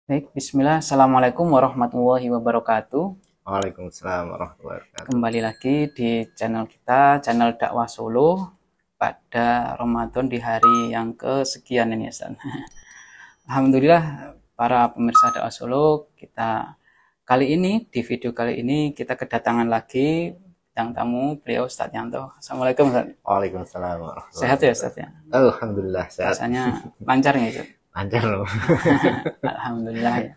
Baik, bismillah. Assalamualaikum warahmatullahi wabarakatuh. Waalaikumsalam warahmatullahi wabarakatuh. Kembali lagi di channel kita, channel Dakwah Solo, pada Ramadan di hari yang kesekian ini, Ustaz. Alhamdulillah, para pemirsa Dakwah Solo, di video kali ini, kita kedatangan lagi bintang tamu, beliau Ustaz Yanto. Assalamualaikum, Ustaz. Waalaikumsalam warahmatullahi Sehat ya, Ustaz wabarakatuh. ya? Alhamdulillah sehat. Rasanya lancar nih, Ustaz? Lancar loh. Alhamdulillah ya.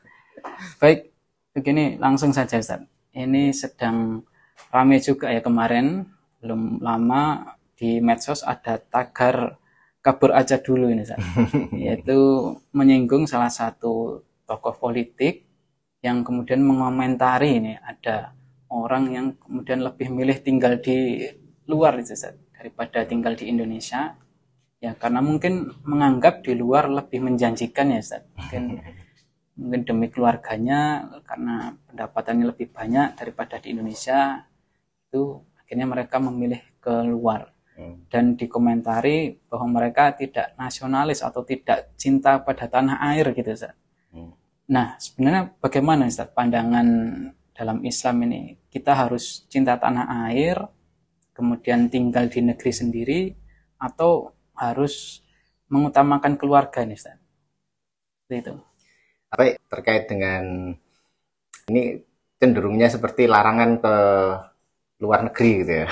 Baik, begini langsung saja Ustaz. Ini sedang ramai juga ya kemarin, belum lama di medsos ada tagar kabur aja dulu ini Ustaz. Yaitu menyinggung salah satu tokoh politik yang kemudian mengomentari ini ada orang yang kemudian lebih milih tinggal di luar itu Ustaz daripada tinggal di Indonesia. Ya karena mungkin menganggap di luar lebih menjanjikan ya Ustaz. Mungkin demi keluarganya karena pendapatannya lebih banyak daripada di Indonesia, itu akhirnya mereka memilih keluar. Dan dikomentari bahwa mereka tidak nasionalis atau tidak cinta pada tanah air gitu Ustaz. Nah sebenarnya bagaimana Ustaz pandangan dalam Islam ini? Kita harus cinta tanah air, kemudian tinggal di negeri sendiri, atau harus mengutamakan keluarga nih Ustaz? Itu. Apa terkait dengan ini cenderungnya seperti larangan ke luar negeri gitu ya.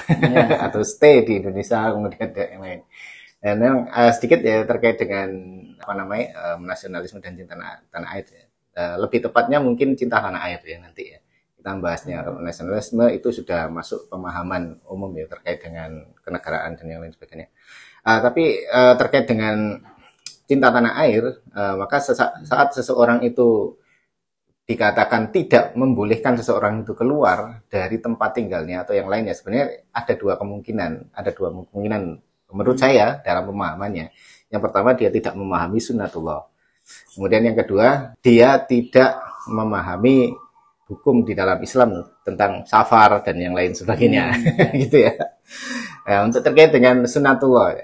Atau stay di Indonesia kemudian yang lain. Dan memang sedikit ya terkait dengan nasionalisme dan cinta tanah air ya. Lebih tepatnya mungkin cinta tanah air ya nanti ya. Kita bahasnya nasionalisme itu sudah masuk pemahaman umum ya terkait dengan kenegaraan dan yang lain sebagainya. Tapi terkait dengan cinta tanah air, maka saat seseorang itu dikatakan tidak membolehkan seseorang itu keluar dari tempat tinggalnya atau yang lainnya, sebenarnya ada dua kemungkinan menurut saya dalam pemahamannya. Yang pertama, dia tidak memahami sunnatullah. Kemudian yang kedua, dia tidak memahami hukum di dalam Islam tentang safar dan yang lain sebagainya. Gitu ya. Nah, untuk terkait dengan sunnatullah,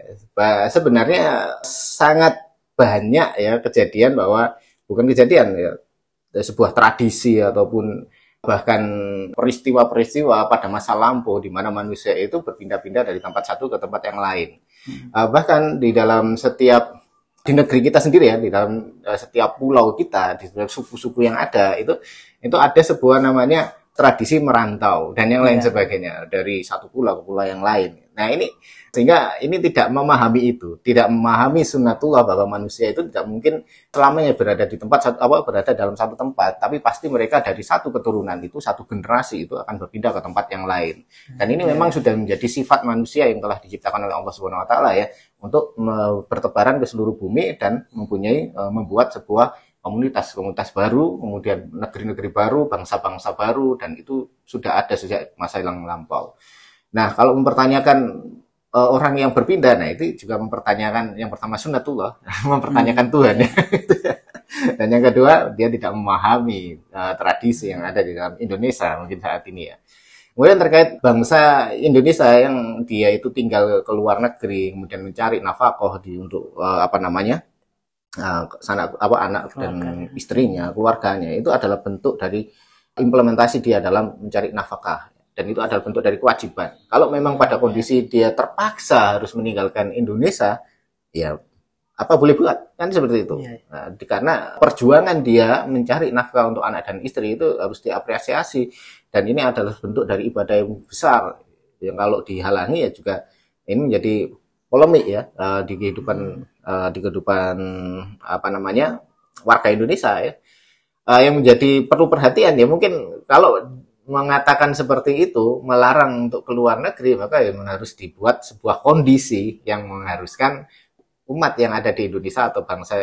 sebenarnya sangat banyak ya kejadian bahwa bukan kejadian ya, sebuah tradisi ataupun bahkan peristiwa-peristiwa pada masa lampau di mana manusia itu berpindah-pindah dari tempat satu ke tempat yang lain. Bahkan di dalam di negeri kita sendiri ya, di dalam setiap pulau kita, di dalam suku-suku yang ada itu ada sebuah namanya tradisi merantau dan yang lain sebagainya dari satu pulau ke pulau yang lain. Nah ini sehingga ini tidak memahami itu, tidak memahami sunnatullah bahwa manusia itu tidak mungkin selamanya berada di berada dalam satu tempat, tapi pasti mereka dari satu keturunan itu, satu generasi itu akan berpindah ke tempat yang lain. Dan ini memang sudah menjadi sifat manusia yang telah diciptakan oleh Allah Subhanahu wa taala ya, untuk bertebaran ke seluruh bumi dan membuat sebuah komunitas baru, kemudian negeri-negeri baru, bangsa-bangsa baru, dan itu sudah ada sejak masa yang lampau. Nah, kalau mempertanyakan orang yang berpindah, nah itu juga mempertanyakan yang pertama sunnatullah, mempertanyakan Tuhan. Dan yang kedua, dia tidak memahami tradisi yang ada di dalam Indonesia mungkin saat ini ya. Kemudian terkait bangsa Indonesia yang dia itu tinggal ke luar negeri, kemudian mencari nafkah untuk anak dan istrinya, keluarganya, itu adalah bentuk dari implementasi dia dalam mencari nafkah. Dan itu adalah bentuk dari kewajiban. Kalau memang pada kondisi dia terpaksa harus meninggalkan Indonesia, ya apa boleh buat, kan seperti itu. Nah, karena perjuangan dia mencari nafkah untuk anak dan istri itu harus diapresiasi, dan ini adalah bentuk dari ibadah yang besar. Yang kalau dihalangi ya juga ini menjadi polemik ya di kehidupan warga Indonesia ya. Yang menjadi perlu perhatian ya, mungkin kalau mengatakan seperti itu, melarang untuk keluar negeri, maka ya harus dibuat sebuah kondisi yang mengharuskan umat yang ada di Indonesia atau bangsa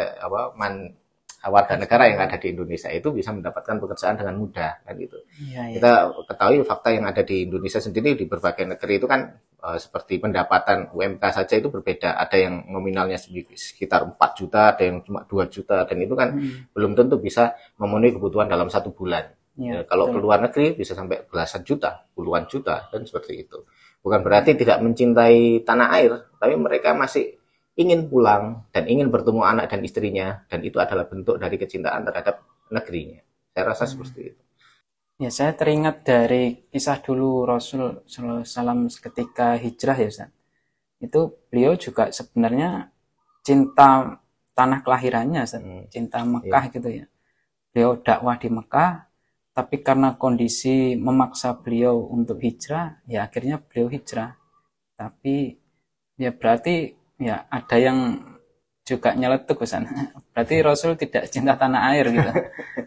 warga negara yang ada di Indonesia itu bisa mendapatkan pekerjaan dengan mudah kan gitu. Kita ketahui fakta yang ada di Indonesia sendiri di berbagai negeri itu kan seperti pendapatan UMK saja itu berbeda. Ada yang nominalnya sekitar 4 juta, ada yang cuma 2 juta, dan itu kan belum tentu bisa memenuhi kebutuhan dalam satu bulan. Kalau ke luar negeri bisa sampai belasan juta, puluhan juta, dan seperti itu. Bukan berarti tidak mencintai tanah air, tapi mereka masih ingin pulang dan ingin bertemu anak dan istrinya, dan itu adalah bentuk dari kecintaan terhadap negerinya. Saya rasa seperti itu. Ya, saya teringat dari kisah dulu Rasul Sallallahu Alaihi Wasallam ketika hijrah ya Ustaz. Itu beliau juga sebenarnya cinta tanah kelahirannya Ustaz, cinta Mekah gitu ya. Beliau dakwah di Mekah, tapi karena kondisi memaksa beliau untuk hijrah, ya akhirnya beliau hijrah. Tapi ya berarti ya ada yang juga nyeletuk Ustaz. Berarti Rasul tidak cinta tanah air gitu.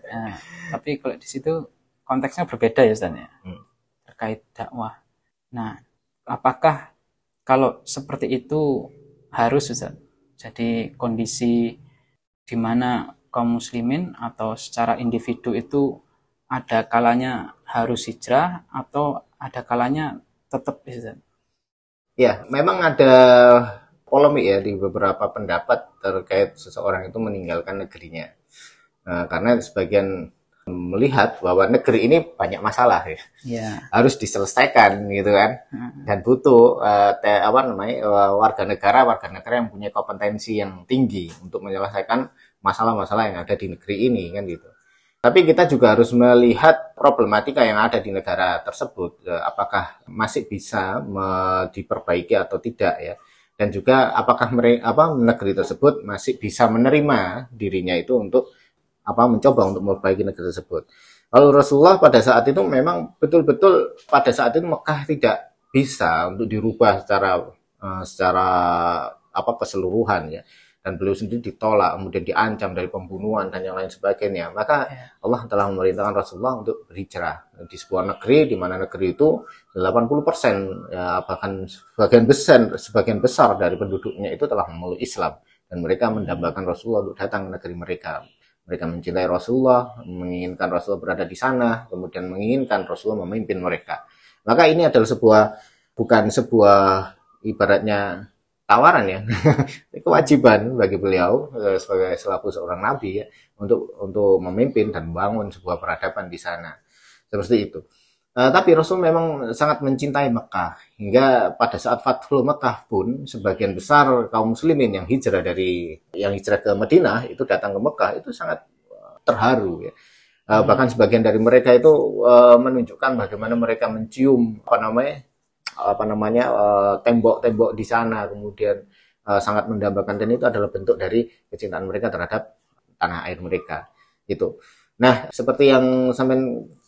Nah, tapi kalau di situ konteksnya berbeda ya Ustaz ya, terkait dakwah. Nah, apakah kalau seperti itu harus Ustaz? Jadi kondisi di mana kaum muslimin atau secara individu itu ada kalanya harus hijrah atau ada kalanya tetap Ustaz? Ya, memang ada polemik ya di beberapa pendapat terkait seseorang itu meninggalkan negerinya. Nah, karena sebagian melihat bahwa negeri ini banyak masalah ya, harus diselesaikan gitu kan, dan butuh warga negara yang punya kompetensi yang tinggi untuk menyelesaikan masalah-masalah yang ada di negeri ini kan gitu. Tapi kita juga harus melihat problematika yang ada di negara tersebut, apakah masih bisa diperbaiki atau tidak ya, dan juga apakah negeri tersebut masih bisa menerima dirinya itu untuk mencoba untuk memperbaiki negeri tersebut. Lalu Rasulullah pada saat itu memang betul-betul pada saat itu Mekah tidak bisa untuk dirubah secara keseluruhan ya, dan beliau sendiri ditolak, kemudian diancam dari pembunuhan dan yang lain sebagainya. Maka Allah telah memerintahkan Rasulullah untuk berhijrah di sebuah negeri di mana negeri itu 80% ya, bahkan sebagian besar dari penduduknya itu telah memeluk Islam, dan mereka mendambakan Rasulullah untuk datang ke negeri mereka. Mereka mencintai Rasulullah, menginginkan Rasulullah berada di sana, kemudian menginginkan Rasulullah memimpin mereka. Maka ini adalah bukan sebuah ibaratnya tawaran ya, kewajiban bagi beliau sebagai selaku seorang nabi ya, untuk memimpin dan membangun sebuah peradaban di sana. Seperti itu. Tapi Rasul memang sangat mencintai Mekah, hingga pada saat Fathul Mekah pun sebagian besar kaum muslimin yang hijrah ke Madinah itu datang ke Mekah itu sangat terharu ya. Bahkan sebagian dari mereka itu menunjukkan bagaimana mereka mencium tembok-tembok di sana, kemudian sangat mendambakan, dan itu adalah bentuk dari kecintaan mereka terhadap tanah air mereka itu. Nah, seperti yang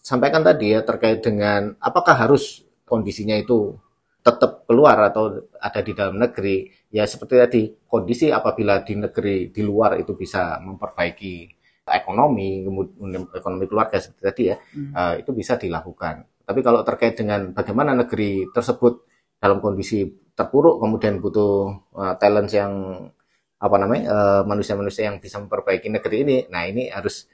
sampaikan tadi ya, terkait dengan apakah harus kondisinya itu tetap keluar atau ada di dalam negeri, ya seperti tadi, kondisi apabila di negeri di luar itu bisa memperbaiki ekonomi keluarga seperti tadi ya, itu bisa dilakukan. Tapi kalau terkait dengan bagaimana negeri tersebut dalam kondisi terpuruk, kemudian butuh talent yang manusia-manusia yang bisa memperbaiki negeri ini, nah ini harus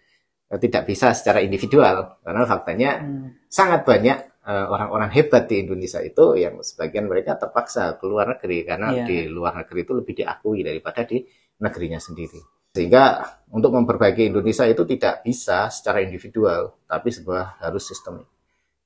tidak bisa secara individual, karena faktanya sangat banyak orang-orang hebat di Indonesia itu yang sebagian mereka terpaksa keluar negeri karena di luar negeri itu lebih diakui daripada di negerinya sendiri. Sehingga untuk memperbaiki Indonesia itu tidak bisa secara individual, tapi harus sistemik,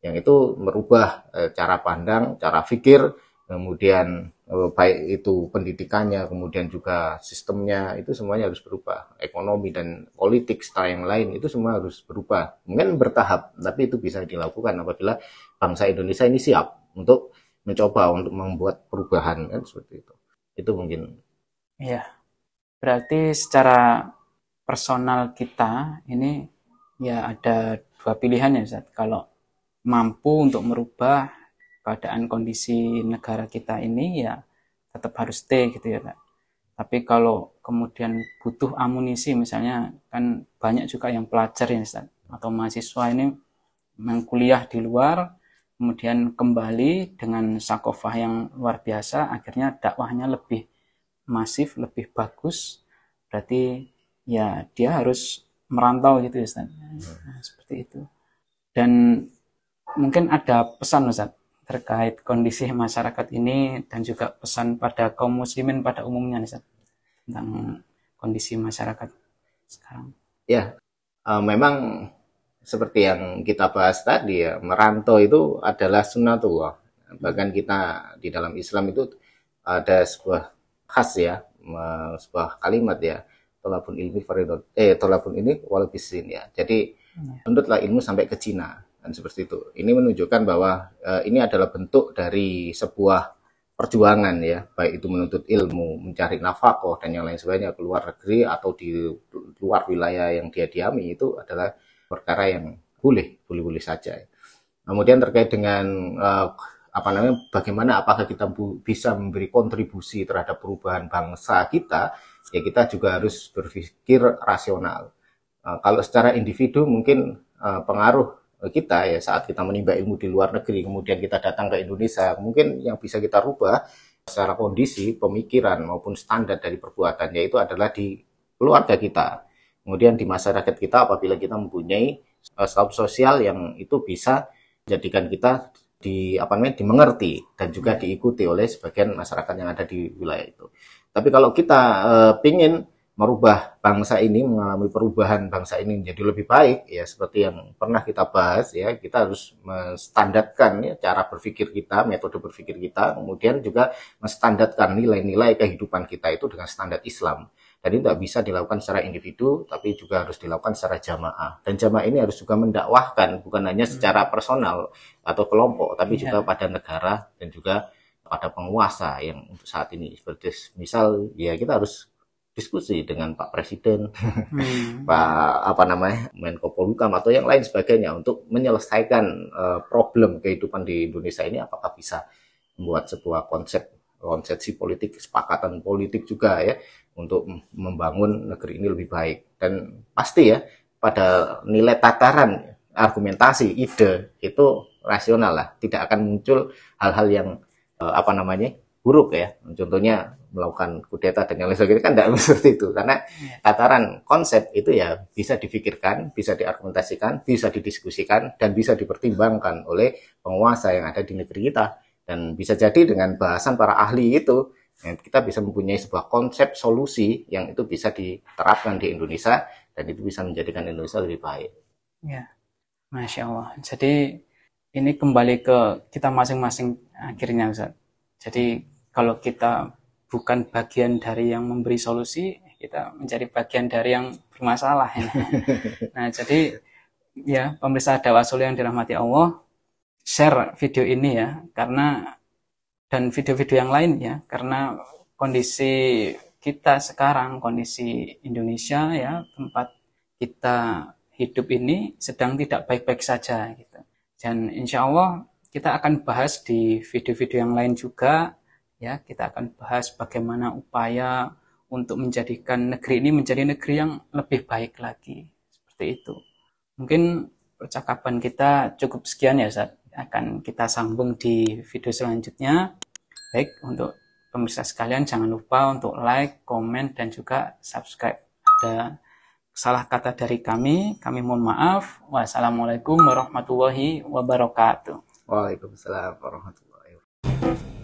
yang itu merubah cara pandang, cara pikir, kemudian baik itu pendidikannya, kemudian juga sistemnya, itu semuanya harus berubah. Ekonomi dan politik secara yang lain itu semua harus berubah. Mungkin bertahap, tapi itu bisa dilakukan apabila bangsa Indonesia ini siap untuk mencoba untuk membuat perubahan, kan seperti itu. Itu mungkin. Iya. Berarti secara personal kita ini ya ada dua pilihan ya Ustaz. Kalau mampu untuk merubah keadaan kondisi negara kita ini ya tetap harus stay gitu ya Pak. Tapi kalau kemudian butuh amunisi, misalnya kan banyak juga yang pelajar ya Ustaz, atau mahasiswa ini kuliah di luar, kemudian kembali dengan sakofah yang luar biasa, akhirnya dakwahnya lebih masif, lebih bagus, berarti ya dia harus merantau gitu ya Ustaz. Nah, seperti itu. Dan mungkin ada pesan Ustaz terkait kondisi masyarakat ini, dan juga pesan pada kaum muslimin pada umumnya Ustaz, tentang kondisi masyarakat sekarang. Ya, memang seperti yang kita bahas tadi ya, merantau itu adalah sunnatullah. Bahkan kita di dalam Islam itu ada sebuah khas ya, sebuah kalimat ya, tolabul ilmi faridot tolabul ini wal bisin ya. Jadi menuntutlah ilmu sampai ke Cina dan seperti itu. Ini menunjukkan bahwa ini adalah bentuk dari sebuah perjuangan ya, baik itu menuntut ilmu, mencari nafkah dan yang lain sebagainya ke luar negeri atau di luar wilayah yang dia diami, itu adalah perkara yang boleh saja. Kemudian terkait dengan bagaimana apakah kita bisa memberi kontribusi terhadap perubahan bangsa kita, ya kita juga harus berpikir rasional. Kalau secara individu mungkin pengaruh kita ya saat kita menimba ilmu di luar negeri, kemudian kita datang ke Indonesia, mungkin yang bisa kita rubah secara kondisi, pemikiran maupun standar dari perbuatan, yaitu adalah di keluarga kita. Kemudian di masyarakat kita apabila kita mempunyai status sosial yang itu bisa menjadikan kita dimengerti dan juga diikuti oleh sebagian masyarakat yang ada di wilayah itu. Tapi kalau kita ingin merubah bangsa ini, mengalami perubahan bangsa ini menjadi lebih baik, ya seperti yang pernah kita bahas ya, kita harus menstandarkan ya cara berpikir kita, metode berpikir kita, kemudian juga menstandarkan nilai-nilai kehidupan kita itu dengan standar Islam. Dan ini tidak bisa dilakukan secara individu, tapi juga harus dilakukan secara jamaah. Dan jamaah ini harus juga mendakwahkan, bukan hanya secara personal atau kelompok, tapi juga pada negara dan juga pada penguasa yang untuk saat ini. Seperti misal, ya kita harus diskusi dengan Pak Presiden, Pak Menko Polhukam atau yang lain sebagainya untuk menyelesaikan problem kehidupan di Indonesia ini. Apakah bisa membuat sebuah konsepsi politik, kesepakatan politik juga ya untuk membangun negeri ini lebih baik. Dan pasti ya pada nilai tataran argumentasi, ide itu rasional lah, tidak akan muncul hal-hal yang buruk ya, contohnya melakukan kudeta dan yang lain sebagainya, kan tidak seperti itu, karena tataran konsep itu ya bisa difikirkan, bisa diargumentasikan, bisa didiskusikan, dan bisa dipertimbangkan oleh penguasa yang ada di negeri kita. Dan bisa jadi dengan bahasan para ahli itu, kita bisa mempunyai sebuah konsep solusi yang itu bisa diterapkan di Indonesia, dan itu bisa menjadikan Indonesia lebih baik. Ya, Masya Allah. Jadi ini kembali ke kita masing-masing akhirnya, Ustaz. Jadi kalau kita bukan bagian dari yang memberi solusi, kita menjadi bagian dari yang bermasalah. Ya. Nah, jadi ya pemirsa Dakwah Sholih yang dirahmati Allah, share video ini ya, dan video-video yang lain ya, karena kondisi kita sekarang, kondisi Indonesia ya, tempat kita hidup ini sedang tidak baik-baik saja gitu. Dan insya Allah kita akan bahas di video-video yang lain juga. Ya, kita akan bahas bagaimana upaya untuk menjadikan negeri ini menjadi negeri yang lebih baik lagi. Seperti itu. Mungkin percakapan kita cukup sekian ya, Ustaz. Akan kita sambung di video selanjutnya. Baik, untuk pemirsa sekalian jangan lupa untuk like, komen, dan juga subscribe. Ada salah kata dari kami mohon maaf. Wassalamualaikum warahmatullahi wabarakatuh. Waalaikumsalam warahmatullahi wabarakatuh.